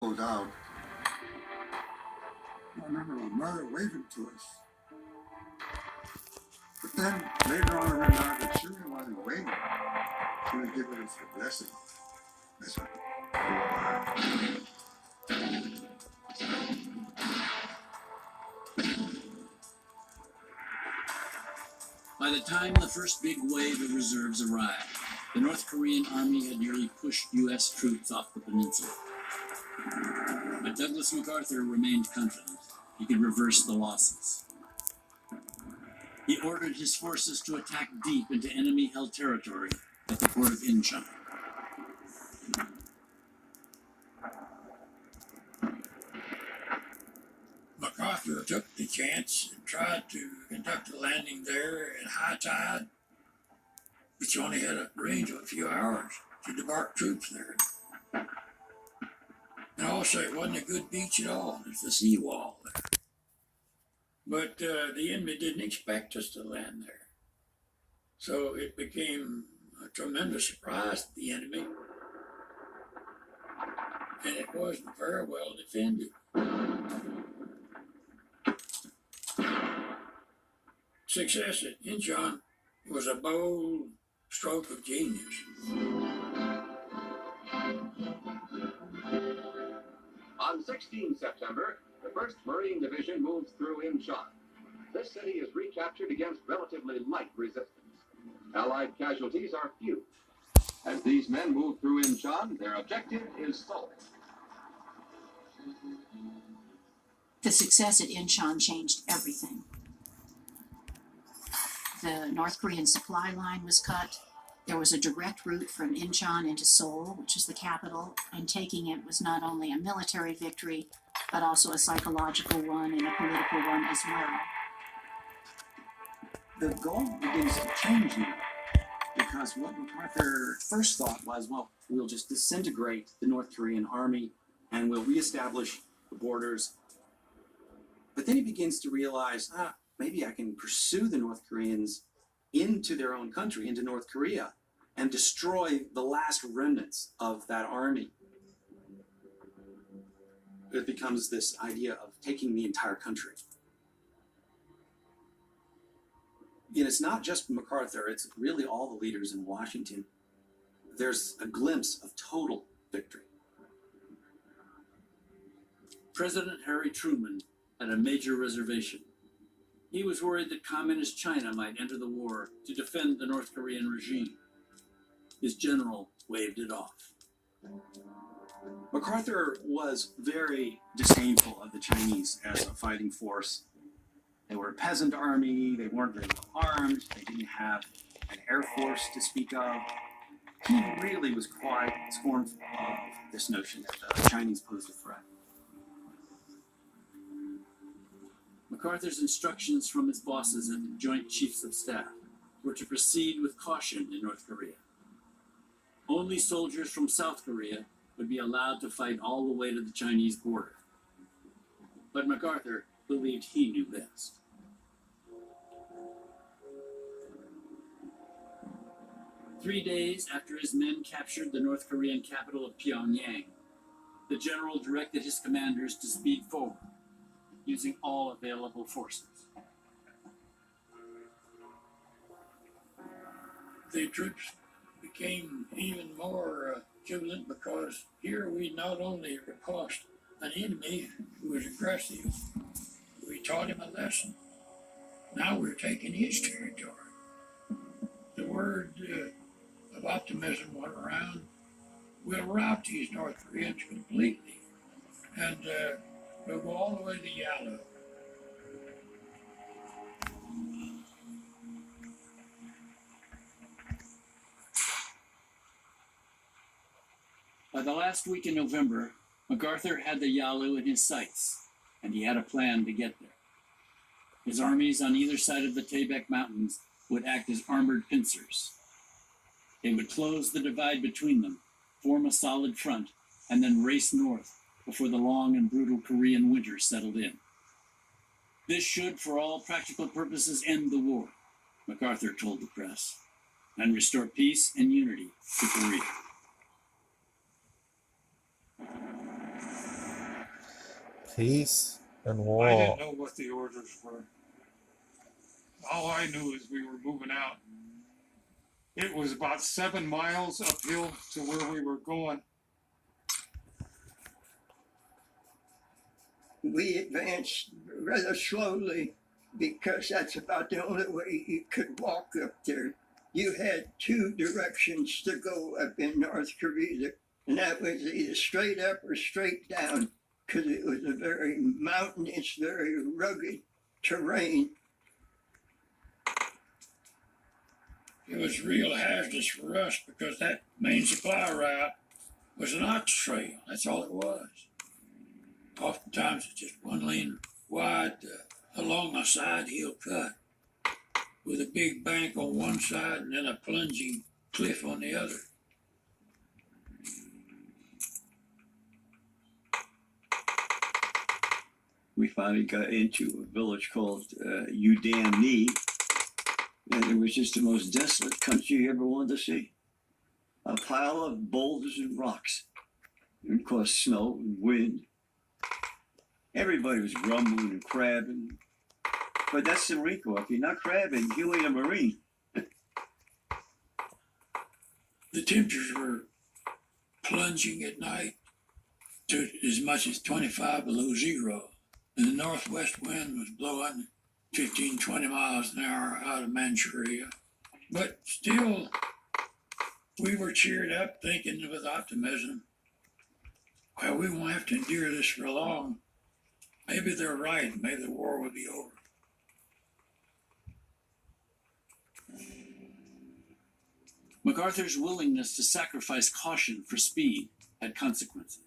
Go down. I remember my mother waving to us. But then later on, I realized that she really wasn't waving. She was giving us a blessing. That's right. By the time the first big wave of reserves arrived, the North Korean army had nearly pushed U.S. troops off the peninsula. But Douglas MacArthur remained confident he could reverse the losses. He ordered his forces to attack deep into enemy-held territory at the port of Incheon. MacArthur took the chance and tried to conduct a landing there at high tide, but you only had a range of a few hours to debark troops there. And also, it wasn't a good beach at all. There's the seawall there. But the enemy didn't expect us to land there. So it became a tremendous surprise to the enemy. And it wasn't very well defended. Success at Incheon was a bold stroke of genius. On 16 September, the 1st Marine Division moves through Incheon. This city is recaptured against relatively light resistance. Allied casualties are few. As these men move through Incheon, their objective is Seoul. The success at Incheon changed everything. The North Korean supply line was cut. There was a direct route from Incheon into Seoul, which is the capital, and taking it was not only a military victory, but also a psychological one and a political one as well. The goal begins to change now, because what MacArthur first thought was, well, we'll just disintegrate the North Korean army and we'll reestablish the borders. But then he begins to realize, maybe I can pursue the North Koreans into their own country, into North Korea, and destroy the last remnants of that army. It becomes this idea of taking the entire country. And it's not just MacArthur, it's really all the leaders in Washington. There's a glimpse of total victory. President Harry Truman had a major reservation. He was worried that communist China might enter the war to defend the North Korean regime. His general waved it off. MacArthur was very disdainful of the Chinese as a fighting force. They were a peasant army, they weren't very well armed, they didn't have an air force to speak of. He really was quite scornful of this notion that the Chinese posed a threat. MacArthur's instructions from his bosses at the Joint Chiefs of Staff were to proceed with caution in North Korea. Only soldiers from South Korea would be allowed to fight all the way to the Chinese border. But MacArthur believed he knew best. Three days after his men captured the North Korean capital of Pyongyang, the general directed his commanders to speed forward, using all available forces. The troops became even more jubilant because here we not only repulsed an enemy who was aggressive, we taught him a lesson. Now we're taking his territory. The word of optimism went around. We'll rout these North Koreans completely, and we'll go all the way to Yalu. By the last week in November, MacArthur had the Yalu in his sights, and he had a plan to get there. His armies on either side of the Taebaek Mountains would act as armored pincers. They would close the divide between them, form a solid front, and then race north before the long and brutal Korean winter settled in. This should, for all practical purposes, end the war, MacArthur told the press, and restore peace and unity to Korea. Peace and I war. didn't know what the orders were. All I knew is we were moving out. It was about 7 miles uphill to where we were going. We advanced rather slowly because that's about the only way you could walk up there. You had two directions to go up in North Korea, and that was either straight up or straight down, because it was a very mountainous, very rugged terrain. It was real hazardous for us because that main supply route was an ox trail. That's all it was. Oftentimes it's just one lane wide along a side hill cut with a big bank on one side and then a plunging cliff on the other. We finally got into a village called YOUDAM, and it was just the most desolate country you ever wanted to see. A pile of boulders and rocks, and of course snow and wind. Everybody was grumbling and crabbing, but that's the Marine Corps. If you're not crabbing, you ain't a Marine. The temperatures were plunging at night to as much as 25 below zero. And the northwest wind was blowing 15, 20 miles an hour out of Manchuria. But still, we were cheered up, thinking with optimism, well, we won't have to endure this for long. Maybe they're right. Maybe the war will be over. MacArthur's willingness to sacrifice caution for speed had consequences.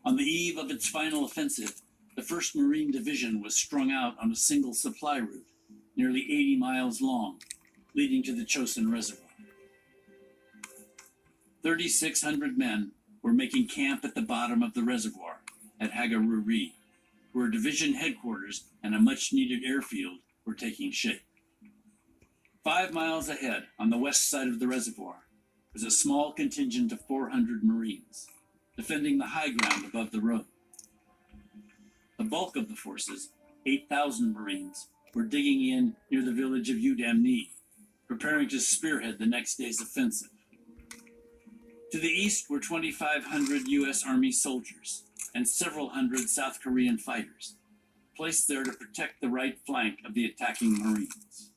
On the eve of its final offensive, the 1st Marine Division was strung out on a single supply route, nearly 80 miles long, leading to the Chosin Reservoir. 3,600 men were making camp at the bottom of the reservoir at Hagaruri, where division headquarters and a much-needed airfield were taking shape. 5 miles ahead, on the west side of the reservoir, was a small contingent of 400 Marines, defending the high ground above the road. The bulk of the forces, 8,000 Marines, were digging in near the village of YOUDAM, preparing to spearhead the next day's offensive. To the east were 2,500 U.S. Army soldiers and several hundred South Korean fighters, placed there to protect the right flank of the attacking Marines.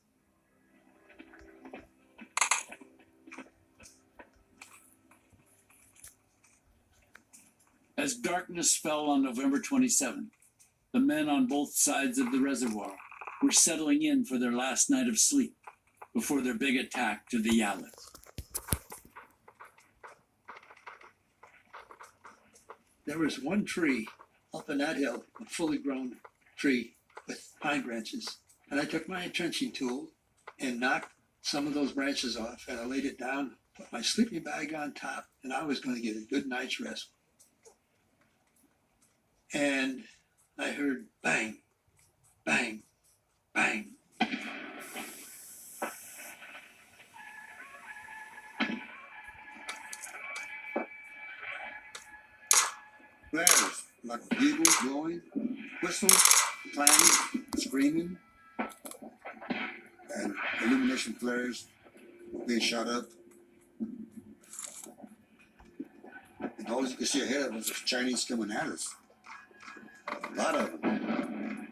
As darkness fell on November 27th, the men on both sides of the reservoir were settling in for their last night of sleep before their big attack to the Yalit. There was one tree up in that hill, a fully grown tree with pine branches. And I took my entrenching tool and knocked some of those branches off, and I laid it down, put my sleeping bag on top, and I was going to get a good night's rest. And I heard bang, bang, bang. Flares, like bugles blowing, whistles, clanging, screaming, and illumination flares being shot up. And all you could see ahead of us was Chinese coming at us. A lot of them.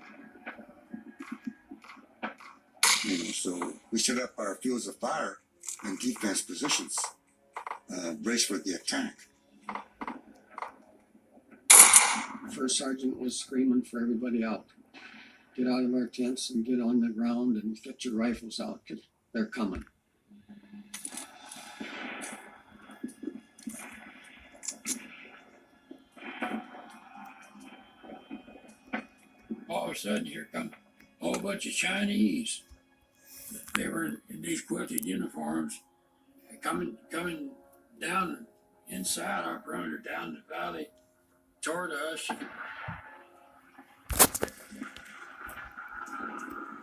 So we set up our fields of fire in defense positions, brace for the attack. First sergeant was screaming for everybody out. Get out of our tents and get on the ground and get your rifles out because they're coming. All of a sudden, here come a whole bunch of Chinese. They were in these quilted uniforms, coming down inside our perimeter, down the valley toward us.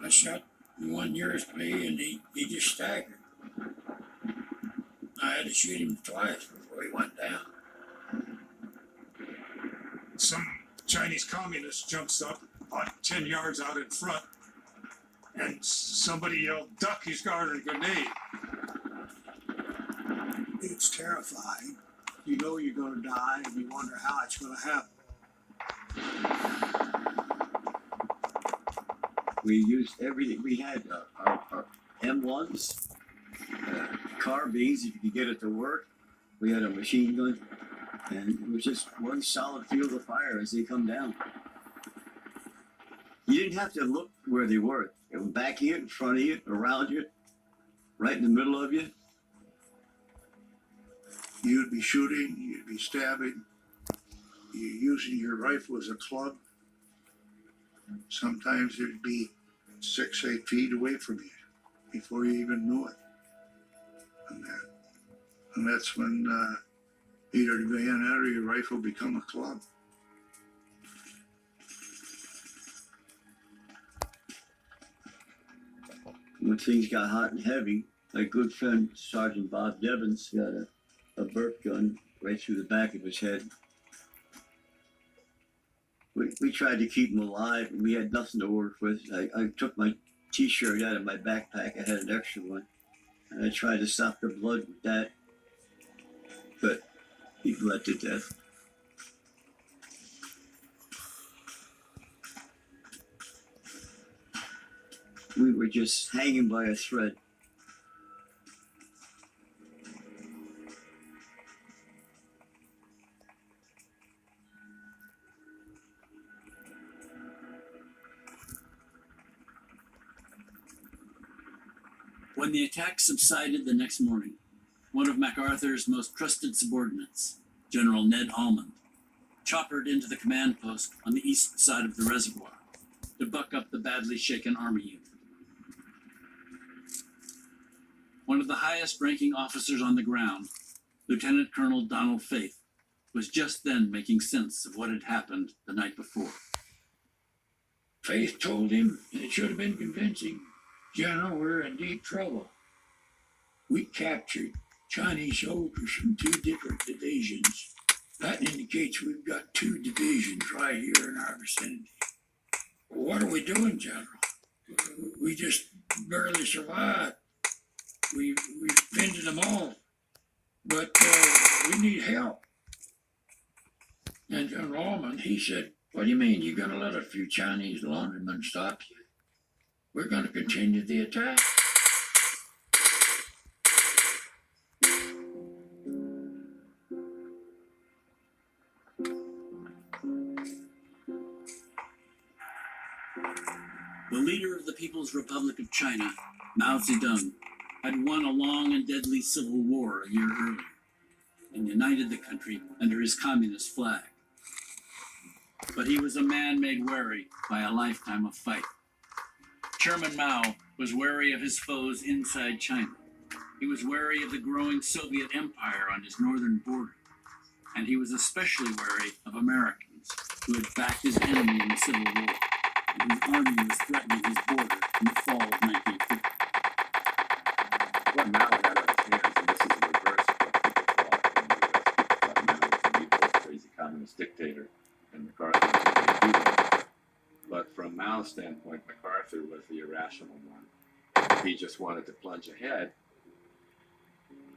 I shot the one nearest to me, and he just staggered. I had to shoot him twice before he went down. Some Chinese communist jumps up about 10 yards out in front, and somebody yelled, "Duck, he's got a grenade." It's terrifying. You know you're going to die, and you wonder how it's going to happen. We used everything. We had our M1s, carbines, if you could get it to work. We had a machine gun, and it was just one solid field of fire as they come down. You didn't have to look where they were. They were back of you, in front of you, around you, right in the middle of you. You'd be shooting, you'd be stabbing, you're using your rifle as a club. Sometimes it'd be 6, 8 feet away from you before you even knew it. And that's when either the bayonet or your rifle become a club. When things got hot and heavy, my good friend Sergeant Bob Devins got a burp gun right through the back of his head. We tried to keep him alive, and we had nothing to work with. I took my T-shirt out of my backpack. I had an extra one, and I tried to stop the blood with that, but he bled to death. We were just hanging by a thread. When the attack subsided the next morning, one of MacArthur's most trusted subordinates, General Ned Almond, choppered into the command post on the east side of the reservoir to buck up the badly shaken army unit. One of the highest-ranking officers on the ground, Lieutenant Colonel Donald Faith, was just then making sense of what had happened the night before. Faith told him, and it should have been convincing, "General, we're in deep trouble. We captured Chinese soldiers from 2 different divisions. That indicates we've got 2 divisions right here in our vicinity. What are we doing, General? We just barely survived. We've fended them off, but we need help." And General Almond, he said, "What do you mean you're going to let a few Chinese laundrymen stop you? We're going to continue the attack." The leader of the People's Republic of China, Mao Zedong, had won a long and deadly civil war a year earlier and united the country under his communist flag. But he was a man made wary by a lifetime of fight. Chairman Mao was wary of his foes inside China. He was wary of the growing Soviet Empire on his northern border. And he was especially wary of Americans who had backed his enemy in the Civil War and whose army was threatening his border in the fall of 1950. What Mao had on his hands, and this is the reverse of what people thought in the U.S. People thought Mao was an evil, crazy communist dictator, and MacArthur was a great hero. But from Mao's standpoint, MacArthur was the irrational one. He just wanted to plunge ahead.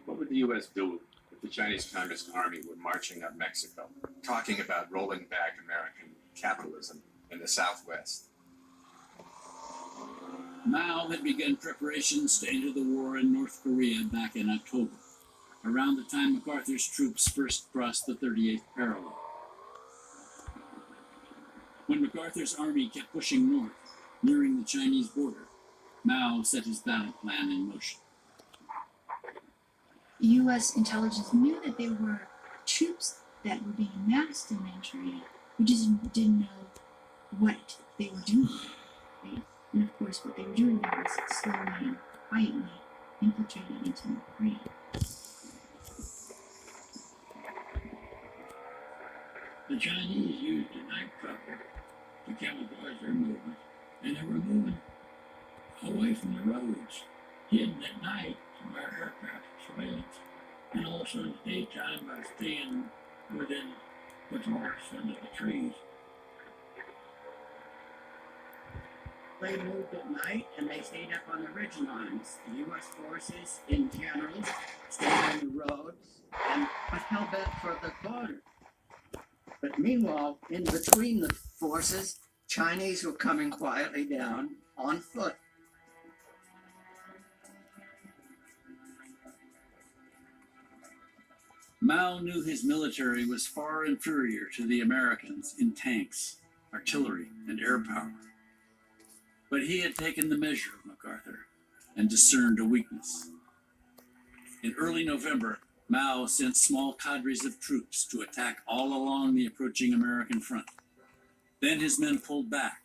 What would the U.S. do if the Chinese Communist Army were marching up Mexico, talking about rolling back American capitalism in the Southwest? Mao had begun preparations to enter the war in North Korea back in October, around the time MacArthur's troops first crossed the 38th parallel. When MacArthur's army kept pushing north, nearing the Chinese border, Mao set his battle plan in motion. U.S. intelligence knew that there were troops that were being massed in Manchuria. We just didn't know what they were doing, right? And of course, what they were doing there was slowly and quietly infiltrating into North Korea. The Chinese used a night cover to camouflage their movement, and they were moving away from the roads, hidden at night from our aircraft surveillance, and also in the daytime by staying within the forest under the trees. They moved at night and they stayed up on the ridge lines. The U.S. forces, in general, stayed on the roads and was held back for the border. But meanwhile, in between the forces, Chinese were coming quietly down on foot. Mao knew his military was far inferior to the Americans in tanks, artillery, and air power. But he had taken the measure of MacArthur and discerned a weakness. In early November, Mao sent small cadres of troops to attack all along the approaching American front. Then his men pulled back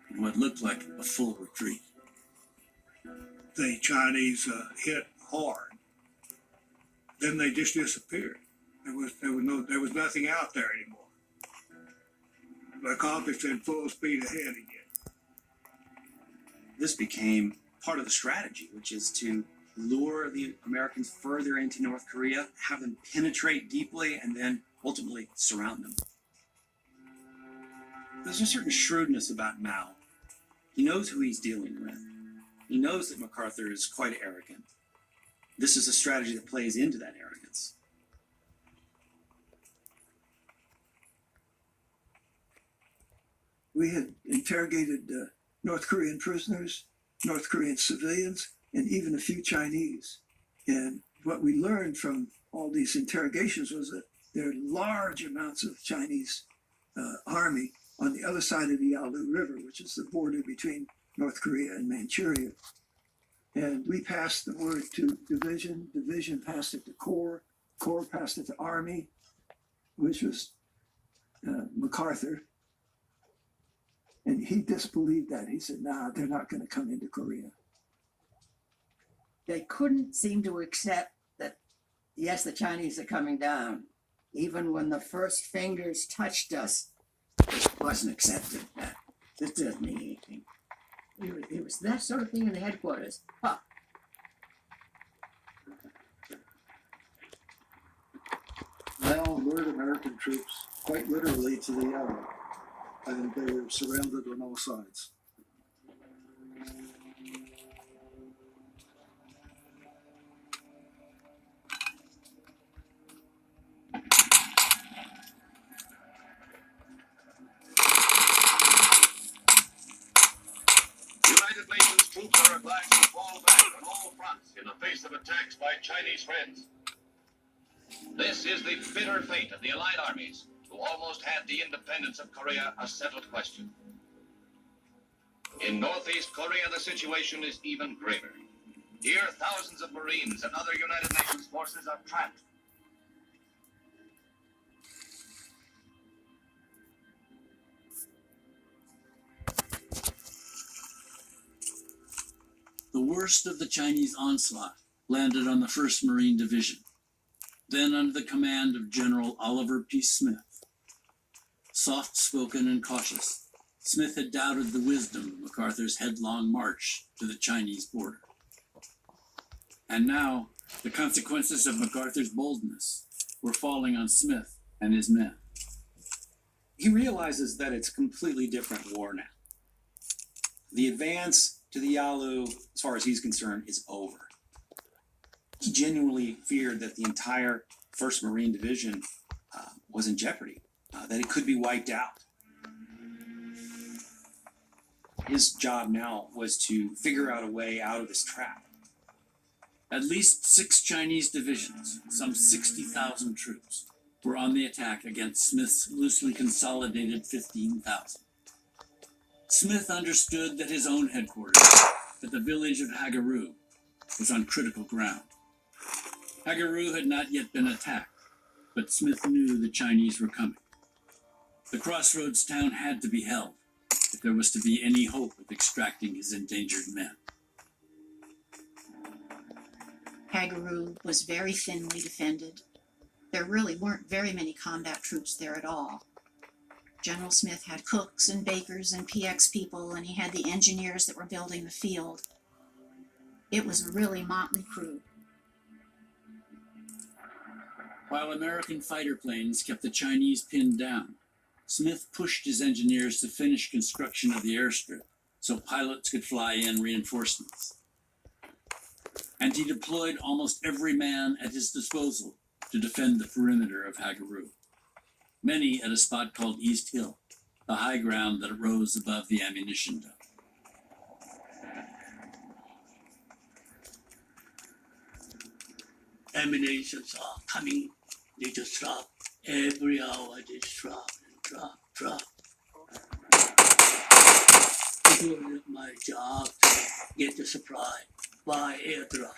in what looked like a full retreat. The Chinese hit hard. Then they just disappeared. There was nothing out there anymore. They accomplished in full speed ahead again. This became part of the strategy, which is to lure the Americans further into North Korea, have them penetrate deeply, and then ultimately surround them. There's a certain shrewdness about Mao. He knows who he's dealing with. He knows that MacArthur is quite arrogant. This is a strategy that plays into that arrogance. We had interrogated North Korean prisoners, North Korean civilians, and even a few Chinese. And what we learned from all these interrogations was that there are large amounts of Chinese army on the other side of the Yalu River, which is the border between North Korea and Manchuria. And we passed the word to division, division passed it to Corps, Corps passed it to Army, which was MacArthur. And he disbelieved that. He said, nah, they're not going to come into Korea. They couldn't seem to accept that, yes, the Chinese are coming down. Even when the first fingers touched us, it wasn't accepted. This doesn't mean anything. It was that sort of thing in the headquarters. Huh. Mao lured American troops quite literally to the Yalu, and they were surrounded on all sides. United Nations troops are obliged to fall back on all fronts in the face of attacks by Chinese friends. This is the bitter fate of the Allied armies, who almost had the independence of Korea a settled question. In Northeast Korea, the situation is even graver. Here, thousands of Marines and other United Nations forces are trapped. The worst of the Chinese onslaught landed on the 1st Marine Division, then under the command of General Oliver P. Smith. Soft-spoken and cautious, Smith had doubted the wisdom of MacArthur's headlong march to the Chinese border. And now, the consequences of MacArthur's boldness were falling on Smith and his men. He realizes that it's a completely different war now. The advance to the Yalu, as far as he's concerned, is over. He genuinely feared that the entire 1st Marine Division was in jeopardy, that it could be wiped out. His job now was to figure out a way out of this trap. At least 6 Chinese divisions, some 60,000 troops, were on the attack against Smith's loosely consolidated 15,000. Smith understood that his own headquarters, at the village of Hagaru, was on critical ground. Hagaru had not yet been attacked, but Smith knew the Chinese were coming. The crossroads town had to be held if there was to be any hope of extracting his endangered men. Hagaru was very thinly defended. There really weren't very many combat troops there at all. General Smith had cooks and bakers and PX people, and he had the engineers that were building the field. It was a really motley crew. While American fighter planes kept the Chinese pinned down, Smith pushed his engineers to finish construction of the airstrip so pilots could fly in reinforcements. And he deployed almost every man at his disposal to defend the perimeter of Hagaru, many at a spot called East Hill, the high ground that rose above the ammunition dump. Ammunitions are coming. They just drop. Every hour they just drop and drop, drop. It's doing my job to get the supply by airdrop.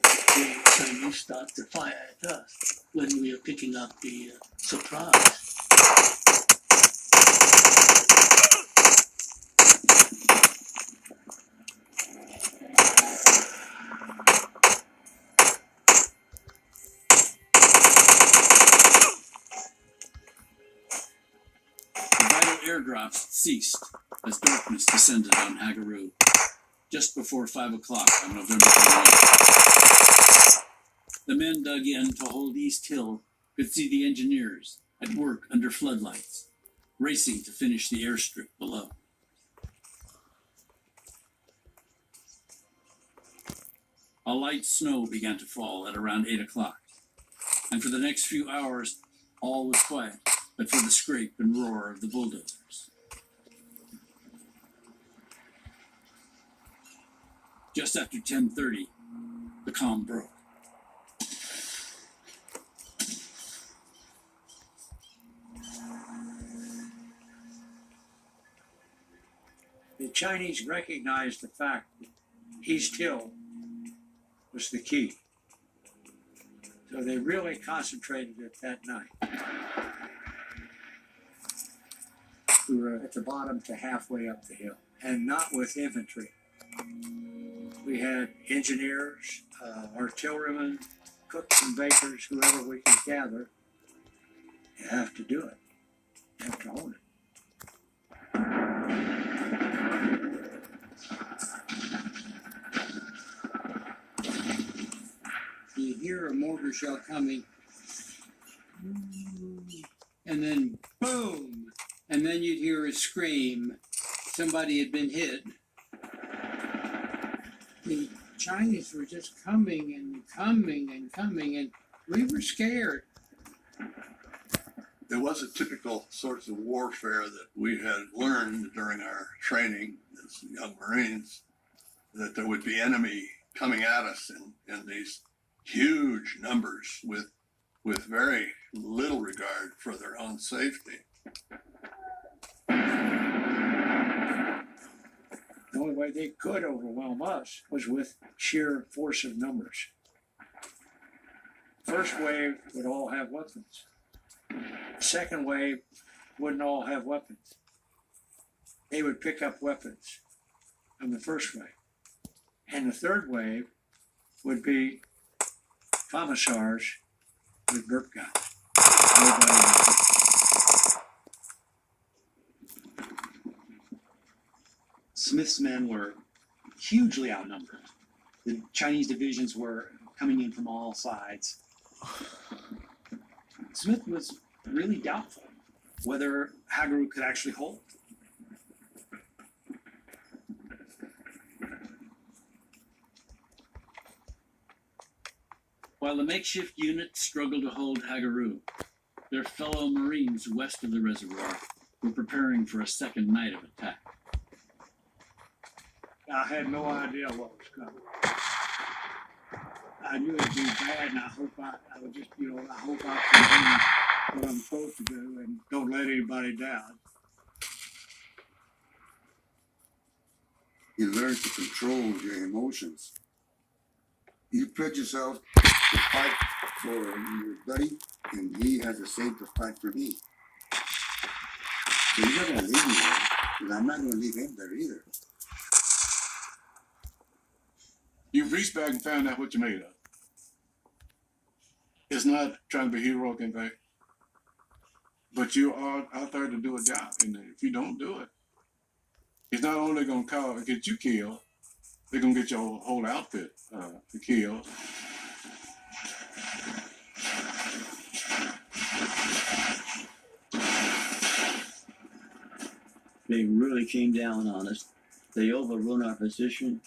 The Chinese start to fire at us when we are picking up the supplies. Airdrops ceased as darkness descended on Hagaru just before 5 o'clock on November 28th. The men dug in to hold East Hill could see the engineers at work under floodlights, racing to finish the airstrip below. A light snow began to fall at around 8 o'clock, and for the next few hours all was quiet but for the scrape and roar of the bulldozers. Just after 10:30, the calm broke. The Chinese recognized the fact that East Hill was the key. So they really concentrated it that night. We were at the bottom to halfway up the hill, and not with infantry. We had engineers, artillerymen, cooks and bakers, whoever we could gather. You have to do it. You have to own it. You hear a mortar shell coming, and then boom, and then you'd hear a scream. Somebody had been hit. The Chinese were just coming and coming and coming, and we were scared. It wasn't typical sorts of warfare that we had learned during our training as young Marines, that there would be enemy coming at us in these huge numbers with very little regard for their own safety. The only way they could overwhelm us was with sheer force of numbers. First wave would all have weapons. Second wave wouldn't all have weapons. They would pick up weapons on the first wave. And the third wave would be commissars with burp guns. Smith's men were hugely outnumbered. The Chinese divisions were coming in from all sides. Smith was really doubtful whether Hagaru could actually hold. While the makeshift unit struggled to hold Hagaru, their fellow Marines west of the reservoir were preparing for a second night of attack. I had no idea what was coming. I knew it'd be bad, and I would just, I hope I can do what I'm supposed to do and don't let anybody down. You learn to control your emotions. You pledge yourself to fight for your buddy, and he has the same to fight for me. So you're not going to leave me there, and I'm not going to leave him there either. You've reached back and found out what you're made of. It's not trying to be heroic and thing, but you are out there to do a job, and if you don't do it, it's not only going to get you killed, they're going to get your whole outfit killed. They really came down on us. They overrun our position.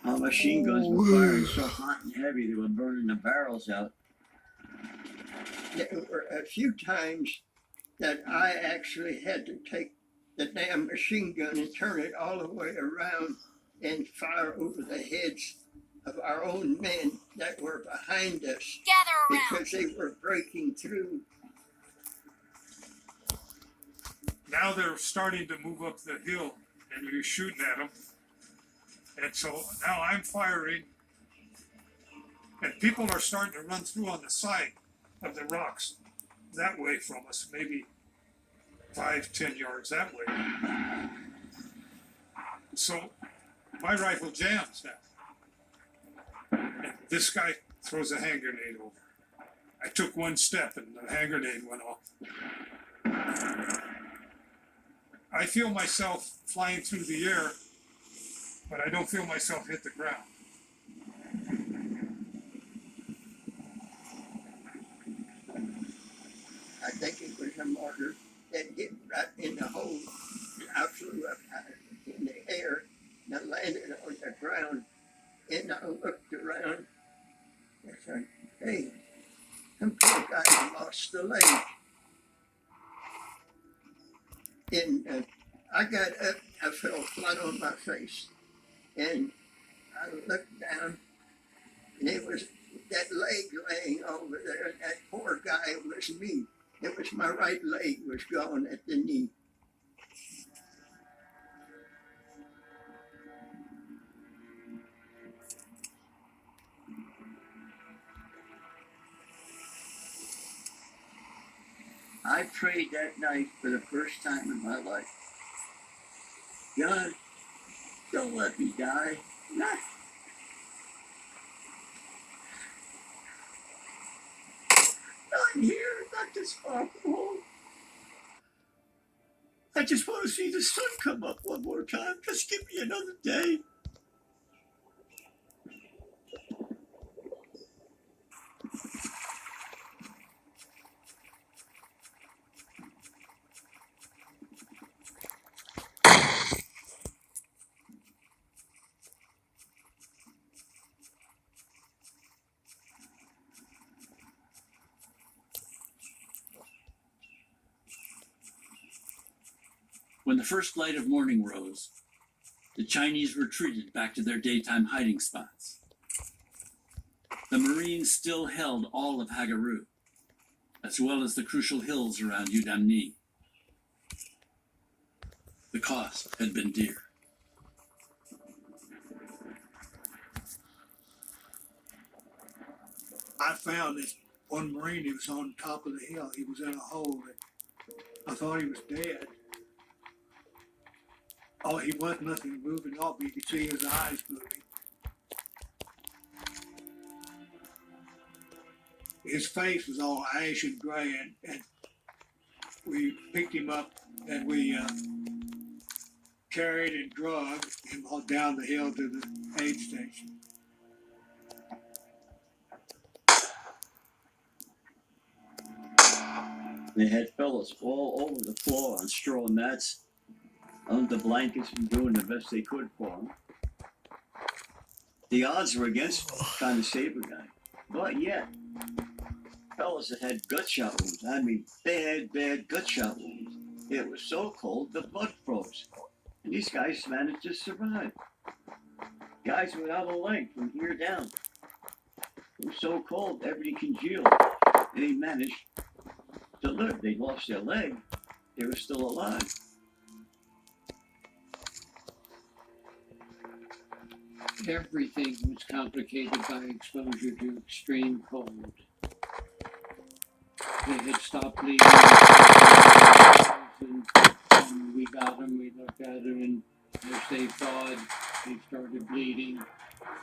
Our machine guns were firing so hot and heavy they were burning the barrels out. There were a few times that I actually had to take the damn machine gun and turn it all the way around and fire over the heads of our own men that were behind us. Gather around. Because they were breaking through. Now they're starting to move up the hill, and we're shooting at them. And so now I'm firing, and people are starting to run through on the side of the rocks that way from us, maybe 5-10 yards that way. So my rifle jams now. And this guy throws a hand grenade over. I took one step and the hand grenade went off. I feel myself flying through the air, but I don't feel myself hit the ground. I think it was a mortar that hit right in the hole. I flew up in the air and I landed on the ground, and I looked around and said, hey, some poor guy lost the leg. And I got up, I fell flat on my face, and I looked down, and it was that leg laying over there, and that poor guy was me. It was my right leg was gone at the knee. I prayed that night for the first time in my life. God, don't let me die. Not here, not this far from home. I just want to see the sun come up one more time. Just give me another day. When the first light of morning rose, the Chinese retreated back to their daytime hiding spots. The Marines still held all of Hagaru, as well as the crucial hills around YOUDAM. The cost had been dear. I found this one Marine, he was on top of the hill. He was in a hole. And I thought he was dead. Oh, he wasn't nothing moving off. You could see his eyes moving. His face was all ashen gray, and we picked him up and we carried and drug him down the hill to the aid station. They had fellas all over the floor on straw mats, under blankets, and doing the best they could for him. The odds were against trying to save a guy, but yet, fellas that had gutshot wounds, I mean, they had bad gutshot wounds. It was so cold, the blood froze. And these guys managed to survive. Guys without a leg from here down. It was so cold, everything congealed. And they managed to live. They lost their leg. They were still alive. Everything was complicated by exposure to extreme cold. They had stopped bleeding, and we got them, we looked at them, and as they thawed, they started bleeding,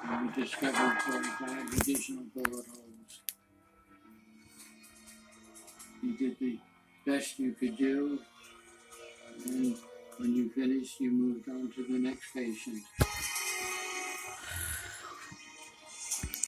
and we discovered 45 additional bullet holes. You did the best you could do, and when you finished, you moved on to the next patient.